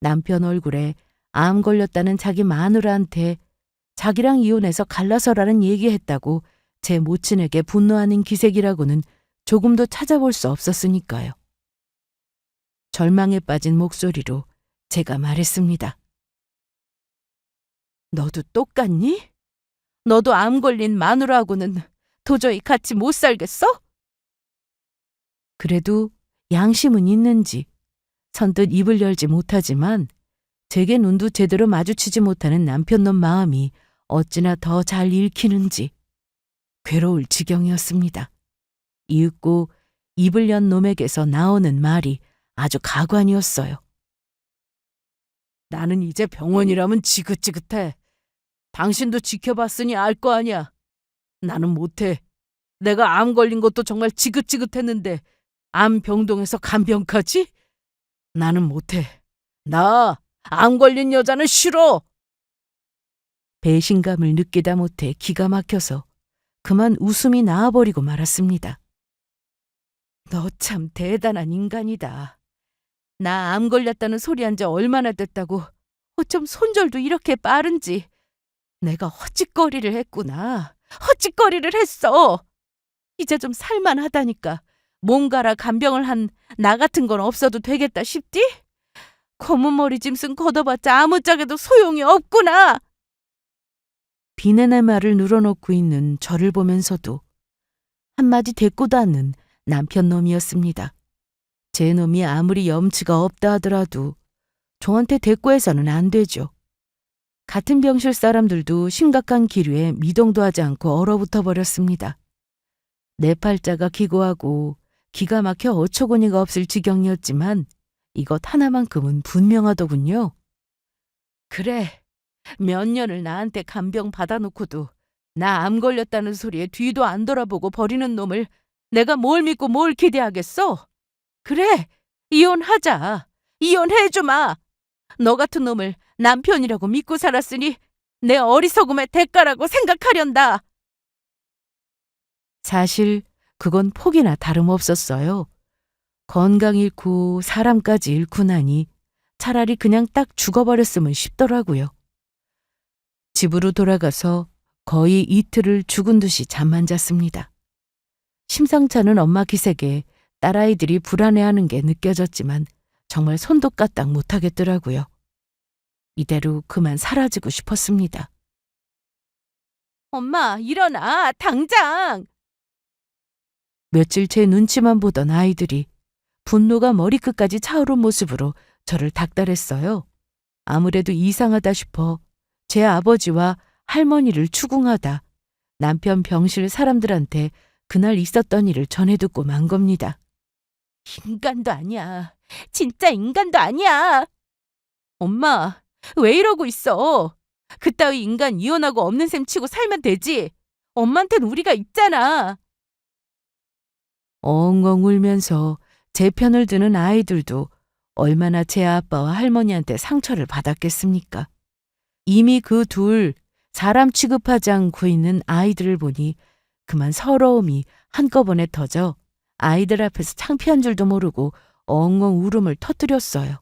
A: 남편 얼굴에 암 걸렸다는 자기 마누라한테 자기랑 이혼해서 갈라서라는 얘기했다고 제 모친에게 분노하는 기색이라고는 조금도 찾아볼 수 없었으니까요. 절망에 빠진 목소리로 제가 말했습니다. 너도 똑같니? 너도 암 걸린 마누라하고는 도저히 같이 못 살겠어? 그래도 양심은 있는지 선뜻 입을 열지 못하지만 제게 눈도 제대로 마주치지 못하는 남편놈 마음이 어찌나 더 잘 읽히는지 괴로울 지경이었습니다. 이윽고 입을 연 놈에게서 나오는 말이 아주 가관이었어요. 나는 이제 병원이라면 지긋지긋해. 당신도 지켜봤으니 알 거 아니야. 나는 못해. 내가 암 걸린 것도 정말 지긋지긋했는데 암 병동에서 간병까지? 나는 못해. 나 암 걸린 여자는 싫어. 배신감을 느끼다 못해 기가 막혀서 그만 웃음이 나와버리고 말았습니다. 너 참 대단한 인간이다. 나 암 걸렸다는 소리 한 지 얼마나 됐다고 어쩜 손절도 이렇게 빠른지. 내가 헛짓거리를 했구나. 헛짓거리를 했어. 이제 좀 살만하다니까. 몸가라 간병을 한 나 같은 건 없어도 되겠다 싶디? 검은 머리 짐승 걷어봤자 아무짝에도 소용이 없구나. 비난의 말을 늘어놓고 있는 저를 보면서도 한마디 대꾸도 않는 남편 놈이었습니다. 제 놈이 아무리 염치가 없다 하더라도 저한테 대꾸해서는 안 되죠. 같은 병실 사람들도 심각한 기류에 미동도 하지 않고 얼어붙어 버렸습니다. 내 팔자가 기고하고 기가 막혀 어처구니가 없을 지경이었지만 이것 하나만큼은 분명하더군요. 그래, 몇 년을 나한테 간병 받아놓고도 나 암 걸렸다는 소리에 뒤도 안 돌아보고 버리는 놈을 내가 뭘 믿고 뭘 기대하겠어? 그래, 이혼하자. 이혼해주마. 너 같은 놈을 남편이라고 믿고 살았으니 내 어리석음의 대가라고 생각하련다. 사실 그건 폭이나 다름없었어요. 건강 잃고 사람까지 잃고 나니 차라리 그냥 딱 죽어버렸으면 싶더라고요. 집으로 돌아가서 거의 이틀을 죽은 듯이 잠만 잤습니다. 심상찮은 엄마 기색에 딸아이들이 불안해하는 게 느껴졌지만 정말 손도 까딱 못하겠더라고요. 이대로 그만 사라지고 싶었습니다. 엄마, 일어나, 당장! 며칠 제 눈치만 보던 아이들이 분노가 머리끝까지 차오른 모습으로 저를 닥달했어요. 아무래도 이상하다 싶어 제 아버지와 할머니를 추궁하다 남편 병실 사람들한테 그날 있었던 일을 전해 듣고 만 겁니다. 인간도 아니야. 진짜 인간도 아니야. 엄마, 왜 이러고 있어? 그따위 인간 이혼하고 없는 셈 치고 살면 되지. 엄마한텐 우리가 있잖아. 엉엉 울면서 제 편을 드는 아이들도 얼마나 제 아빠와 할머니한테 상처를 받았겠습니까? 이미 그 둘 사람 취급하지 않고 있는 아이들을 보니 그만 서러움이 한꺼번에 터져 아이들 앞에서 창피한 줄도 모르고 엉엉 울음을 터뜨렸어요.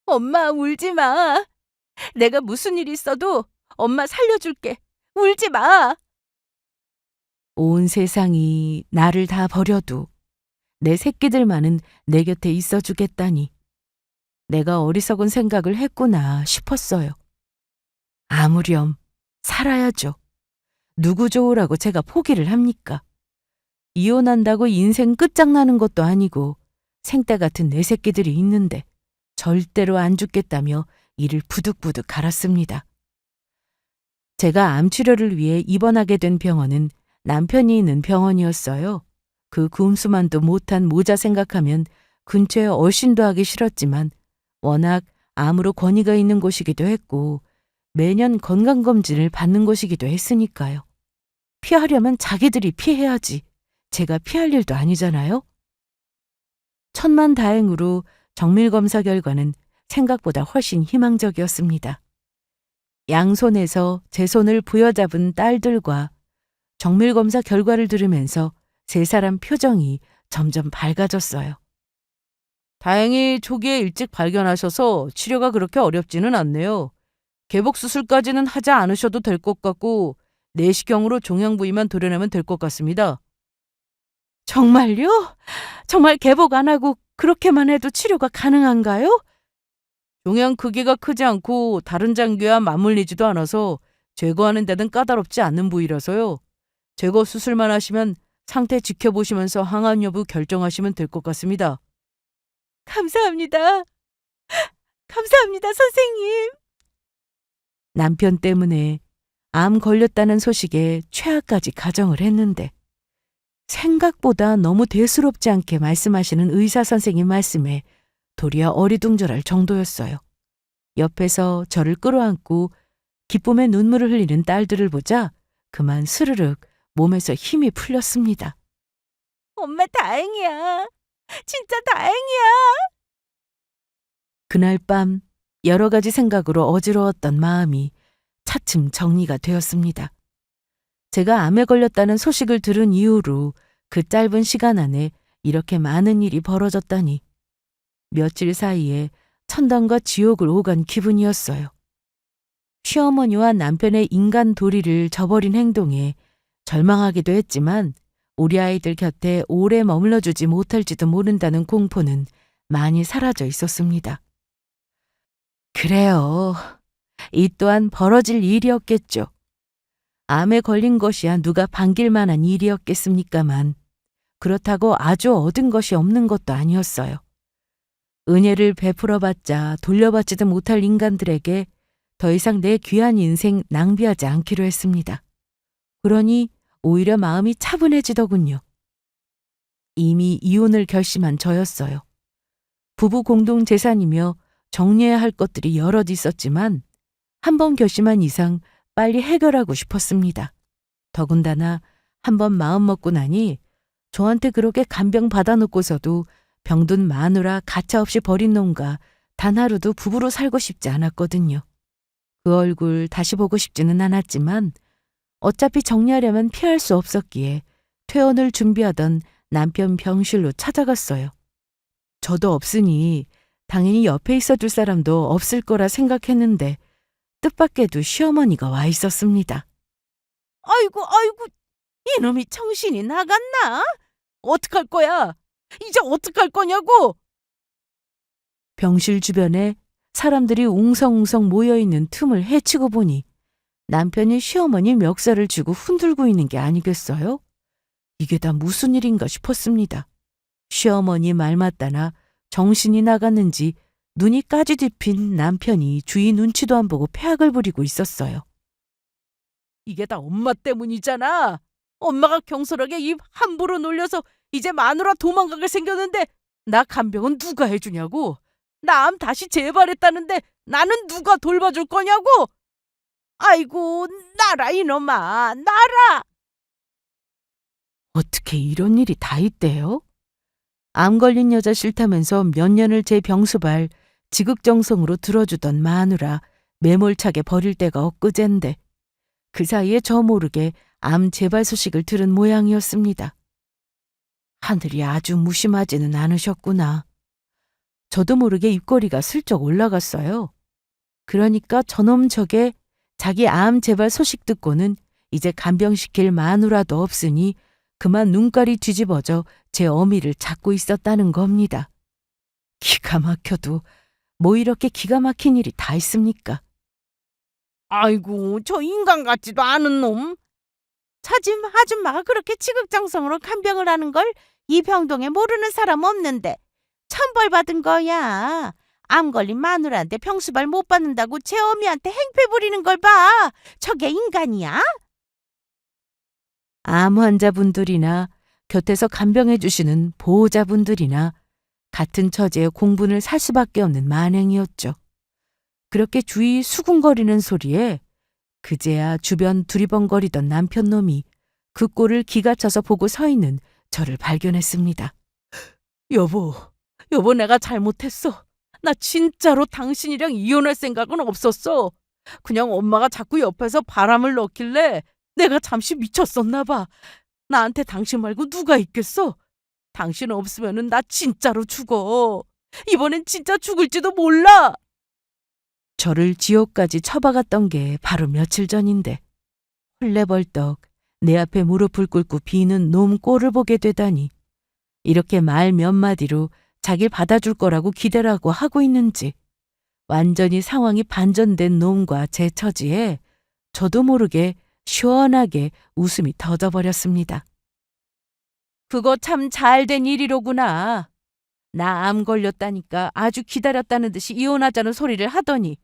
A: 엄마, 울지 마. 내가 무슨 일 있어도 엄마 살려줄게. 울지 마. 온 세상이 나를 다 버려도 내 새끼들만은 내 곁에 있어주겠다니. 내가 어리석은 생각을 했구나 싶었어요. 아무렴 살아야죠. 누구 좋으라고 제가 포기를 합니까? 이혼한다고 인생 끝장나는 것도 아니고 생떼 같은 내 새끼들이 있는데 절대로 안 죽겠다며 이를 부득부득 갈았습니다. 제가 암 치료를 위해 입원하게 된 병원은 남편이 있는 병원이었어요. 그 금수만도 못한 모자 생각하면 근처에 얼씬도 하기 싫었지만 워낙 암으로 권위가 있는 곳이기도 했고 매년 건강검진을 받는 곳이기도 했으니까요. 피하려면 자기들이 피해야지. 제가 피할 일도 아니잖아요. 천만다행으로 정밀검사 결과는 생각보다 훨씬 희망적이었습니다. 양손에서 제 손을 부여잡은 딸들과 정밀검사 결과를 들으면서 세 사람 표정이 점점 밝아졌어요. 다행히 초기에 일찍 발견하셔서 치료가 그렇게 어렵지는 않네요. 개복 수술까지는 하지 않으셔도 될 것 같고 내시경으로 종양 부위만 도려내면 될 것 같습니다. 정말요? 정말 개복 안 하고 그렇게만 해도 치료가 가능한가요? 종양 크기가 크지 않고 다른 장기와 맞물리지도 않아서 제거하는 데는 까다롭지 않는 부위라서요. 제거 수술만 하시면 상태 지켜보시면서 항암 여부 결정하시면 될 것 같습니다. 감사합니다. 감사합니다, 선생님. 남편 때문에 암 걸렸다는 소식에 최악까지 가정을 했는데 생각보다 너무 대수롭지 않게 말씀하시는 의사 선생님 말씀에 도리어 어리둥절할 정도였어요. 옆에서 저를 끌어안고 기쁨의 눈물을 흘리는 딸들을 보자 그만 스르륵 몸에서 힘이 풀렸습니다. 엄마 다행이야. 진짜 다행이야. 그날 밤 여러 가지 생각으로 어지러웠던 마음이 차츰 정리가 되었습니다. 제가 암에 걸렸다는 소식을 들은 이후로 그 짧은 시간 안에 이렇게 많은 일이 벌어졌다니 며칠 사이에 천당과 지옥을 오간 기분이었어요. 시어머니와 남편의 인간 도리를 저버린 행동에 절망하기도 했지만 우리 아이들 곁에 오래 머물러주지 못할지도 모른다는 공포는 많이 사라져 있었습니다. 그래요. 이 또한 벌어질 일이었겠죠. 암에 걸린 것이야 누가 반길 만한 일이었겠습니까만 그렇다고 아주 얻은 것이 없는 것도 아니었어요. 은혜를 베풀어봤자 돌려받지도 못할 인간들에게 더 이상 내 귀한 인생 낭비하지 않기로 했습니다. 그러니 오히려 마음이 차분해지더군요. 이미 이혼을 결심한 저였어요. 부부 공동 재산이며 정리해야 할 것들이 여럿 있었지만 한 번 결심한 이상 빨리 해결하고 싶었습니다. 더군다나 한 번 마음 먹고 나니 저한테 그렇게 간병 받아놓고서도 병든 마누라 가차없이 버린 놈과 단 하루도 부부로 살고 싶지 않았거든요. 그 얼굴 다시 보고 싶지는 않았지만 어차피 정리하려면 피할 수 없었기에 퇴원을 준비하던 남편 병실로 찾아갔어요. 저도 없으니 당연히 옆에 있어줄 사람도 없을 거라 생각했는데 뜻밖에도 시어머니가 와 있었습니다. 아이고, 이놈이 정신이 나갔나? 어떡할 거야? 이제 어떡할 거냐고? 병실 주변에 사람들이 웅성웅성 모여있는 틈을 헤치고 보니 남편이 시어머니 멱살을 쥐고 흔들고 있는 게 아니겠어요? 이게 다 무슨 일인가 싶었습니다. 시어머니 말 맞다나 정신이 나갔는지 눈이 까지 뒤핀 남편이 주위 눈치도 안 보고 패악을 부리고 있었어요. 이게 다 엄마 때문이잖아. 엄마가 경솔하게 입 함부로 놀려서 이제 마누라 도망가게 생겼는데 나 간병은 누가 해주냐고. 나 암 다시 재발했다는데 나는 누가 돌봐줄 거냐고. 아이고 나라 이놈아 나라. 어떻게 이런 일이 다 있대요? 암 걸린 여자 싫다면서 몇 년을 제 병수발 지극정성으로 들어주던 마누라 매몰차게 버릴 데가 엊그젠데 그 사이에 저 모르게 암 재발 소식을 들은 모양이었습니다. 하늘이 아주 무심하지는 않으셨구나. 저도 모르게 입꼬리가 슬쩍 올라갔어요. 그러니까 저놈 저게 자기 암 재발 소식 듣고는 이제 간병시킬 마누라도 없으니 그만 눈깔이 뒤집어져 제 어미를 찾고 있었다는 겁니다. 기가 막혀도 뭐 이렇게 기가 막힌 일이 다 있습니까?
B: 아이고, 저 인간 같지도 않은 놈. 차짐 아줌마가 그렇게 지극정성으로 간병을 하는 걸 이 병동에 모르는 사람 없는데 천벌 받은 거야. 암 걸린 마누라한테 병수발 못 받는다고 제 어미한테 행패 부리는 걸 봐. 저게 인간이야?
A: 암 환자분들이나 곁에서 간병해 주시는 보호자분들이나 같은 처지에 공분을 살 수밖에 없는 만행이었죠. 그렇게 주위 수군거리는 소리에 그제야 주변 두리번거리던 남편놈이 그 꼴을 기가 차서 보고 서 있는 저를 발견했습니다.
B: 여보, 내가 잘못했어. 나 진짜로 당신이랑 이혼할 생각은 없었어. 그냥 엄마가 자꾸 옆에서 바람을 넣길래 내가 잠시 미쳤었나 봐. 나한테 당신 말고 누가 있겠어? 당신 없으면은 나 진짜로 죽어. 이번엔 진짜 죽을지도 몰라.
A: 저를 지옥까지 처박았던 게 바로 며칠 전인데 헐레벌떡 내 앞에 무릎을 꿇고 비는 놈 꼴을 보게 되다니 이렇게 말 몇 마디로 자길 받아줄 거라고 기대라고 하고 있는지 완전히 상황이 반전된 놈과 제 처지에 저도 모르게 시원하게 웃음이 터져버렸습니다.
B: 그거 참 잘된 일이로구나. 나 암 걸렸다니까 아주 기다렸다는 듯이 이혼하자는 소리를 하더니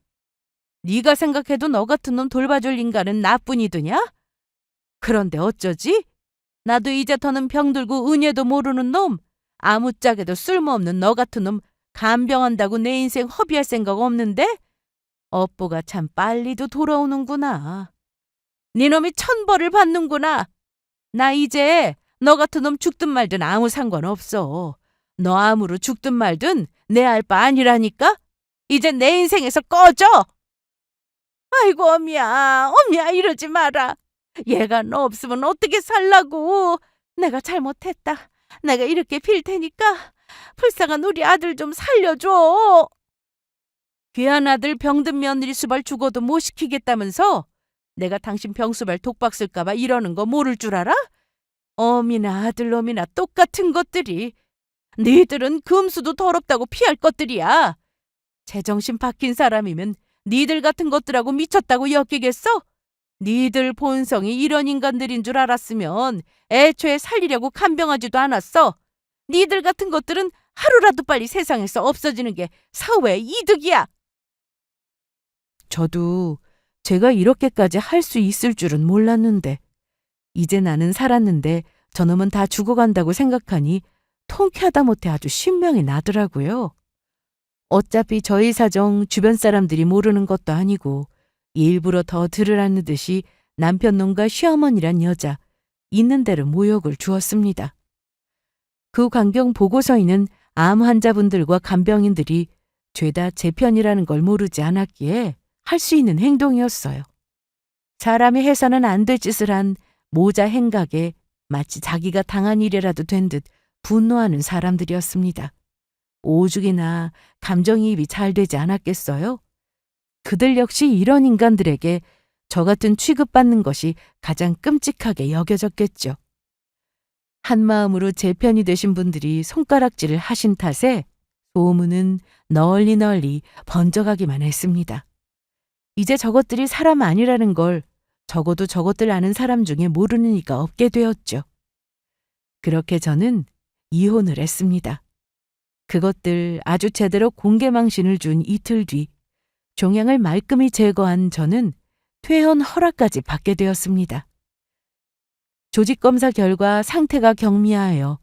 B: 네가 생각해도 너 같은 놈 돌봐줄 인간은 나뿐이더냐? 그런데 어쩌지? 나도 이제 더는 병들고 은혜도 모르는 놈, 아무짝에도 쓸모없는 너 같은 놈 간병한다고 내 인생 허비할 생각 없는데? 업보가 참 빨리도 돌아오는구나. 네 놈이 천벌을 받는구나. 나 이제 너 같은 놈 죽든 말든 아무 상관없어. 너 암으로 죽든 말든 내 알 바 아니라니까? 이제 내 인생에서 꺼져! 아이고 어미야 이러지 마라. 얘가 너 없으면 어떻게 살라고. 내가 잘못했다. 내가 이렇게 빌 테니까 불쌍한 우리 아들 좀 살려줘. 귀한 아들 병든 며느리 수발 죽어도 못 시키겠다면서 내가 당신 병수발 독박 쓸까봐 이러는 거 모를 줄 알아? 어미나 아들놈이나 똑같은 것들이. 니들은 금수도 더럽다고 피할 것들이야. 제정신 박힌 사람이면 니들 같은 것들하고 미쳤다고 엮이겠어? 니들 본성이 이런 인간들인 줄 알았으면 애초에 살리려고 간병하지도 않았어. 니들 같은 것들은 하루라도 빨리 세상에서 없어지는 게 사회의 이득이야.
A: 저도 제가 이렇게까지 할 수 있을 줄은 몰랐는데 이제 나는 살았는데 저놈은 다 죽어간다고 생각하니 통쾌하다 못해 아주 신명이 나더라고요. 어차피 저희 사정 주변 사람들이 모르는 것도 아니고 일부러 더 들으라는 듯이 남편놈과 시어머니란 여자 있는 대로 모욕을 주었습니다. 그 광경 보고서에는 암 환자분들과 간병인들이 죄다 제 편이라는 걸 모르지 않았기에 할 수 있는 행동이었어요. 사람이 해서는 안 될 짓을 한 모자 행각에 마치 자기가 당한 일이라도 된 듯 분노하는 사람들이었습니다. 오죽이나 감정이입이 잘 되지 않았겠어요? 그들 역시 이런 인간들에게 저 같은 취급받는 것이 가장 끔찍하게 여겨졌겠죠. 한마음으로 제 편이 되신 분들이 손가락질을 하신 탓에 소문은 널리 널리 번져가기만 했습니다. 이제 저것들이 사람 아니라는 걸 적어도 저것들 아는 사람 중에 모르는 이가 없게 되었죠. 그렇게 저는 이혼을 했습니다. 그것들 아주 제대로 공개망신을 준 이틀 뒤 종양을 말끔히 제거한 저는 퇴원 허락까지 받게 되었습니다. 조직검사 결과 상태가 경미하여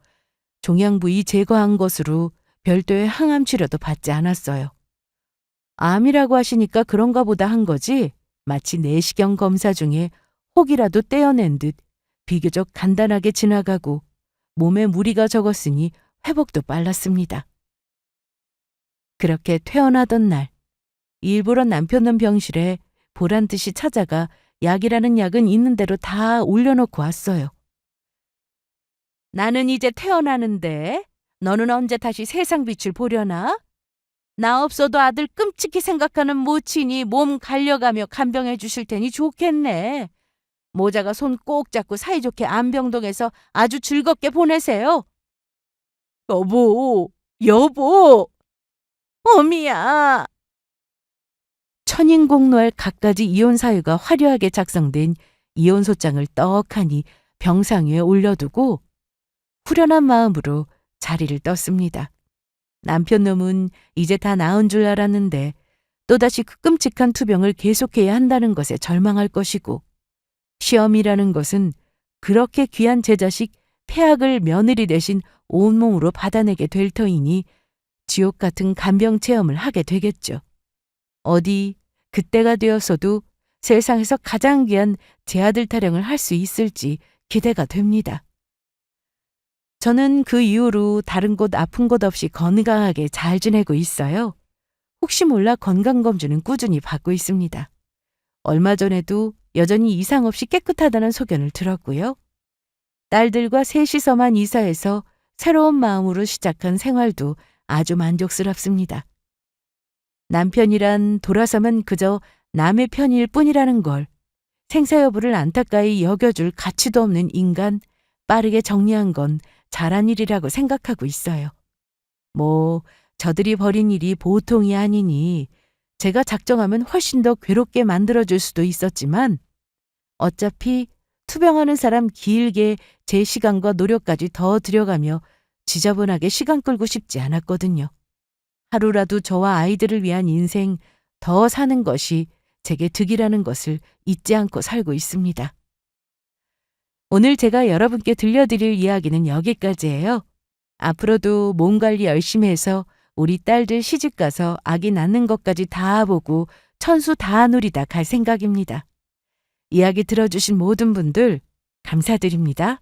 A: 종양 부위 제거한 것으로 별도의 항암 치료도 받지 않았어요. 암이라고 하시니까 그런가 보다 한 거지 마치 내시경 검사 중에 혹이라도 떼어낸 듯 비교적 간단하게 지나가고 몸에 무리가 적었으니 회복도 빨랐습니다. 그렇게 퇴원하던 날 일부러 남편놈 병실에 보란듯이 찾아가 약이라는 약은 있는 대로 다 올려놓고 왔어요.
B: 나는 이제 태어나는데 너는 언제 다시 세상 빛을 보려나? 나 없어도 아들 끔찍히 생각하는 모친이 몸 갈려가며 간병해 주실 테니 좋겠네. 모자가 손 꼭 잡고 사이좋게 안병동에서 아주 즐겁게 보내세요. 여보, 어미야. 천인공노할 갖가지 이혼 사유가 화려하게 작성된 이혼 소장을 떡하니 병상 위에 올려두고 후련한 마음으로 자리를 떴습니다. 남편 놈은 이제 다 나은 줄 알았는데 또다시 그 끔찍한 투병을 계속해야 한다는 것에 절망할 것이고, 시험이라는 것은 그렇게 귀한 제 자식 폐악을 며느리 대신 온몸으로 받아내게 될 터이니 지옥 같은 간병 체험을 하게 되겠죠. 어디 그때가 되었어도 세상에서 가장 귀한 제 아들 타령을 할 수 있을지 기대가 됩니다. 저는 그 이후로 다른 곳 아픈 곳 없이 건강하게 잘 지내고 있어요. 혹시 몰라 건강검진은 꾸준히 받고 있습니다. 얼마 전에도 여전히 이상 없이 깨끗하다는 소견을 들었고요. 딸들과 셋이서만 이사해서 새로운 마음으로 시작한 생활도 아주 만족스럽습니다. 남편이란 돌아서면 그저 남의 편일 뿐이라는 걸, 생사 여부를 안타까이 여겨줄 가치도 없는 인간, 빠르게 정리한 건 잘한 일이라고 생각하고 있어요. 저들이 벌인 일이 보통이 아니니 제가 작정하면 훨씬 더 괴롭게 만들어줄 수도 있었지만 어차피 투병하는 사람 길게 제 시간과 노력까지 더 들여가며 지저분하게 시간 끌고 싶지 않았거든요. 하루라도 저와 아이들을 위한 인생 더 사는 것이 제게 득이라는 것을 잊지 않고 살고 있습니다. 오늘 제가 여러분께 들려드릴 이야기는 여기까지예요. 앞으로도 몸 관리 열심히 해서 우리 딸들 시집가서 아기 낳는 것까지 다 보고 천수 다 누리다 갈 생각입니다. 이야기 들어주신 모든 분들 감사드립니다.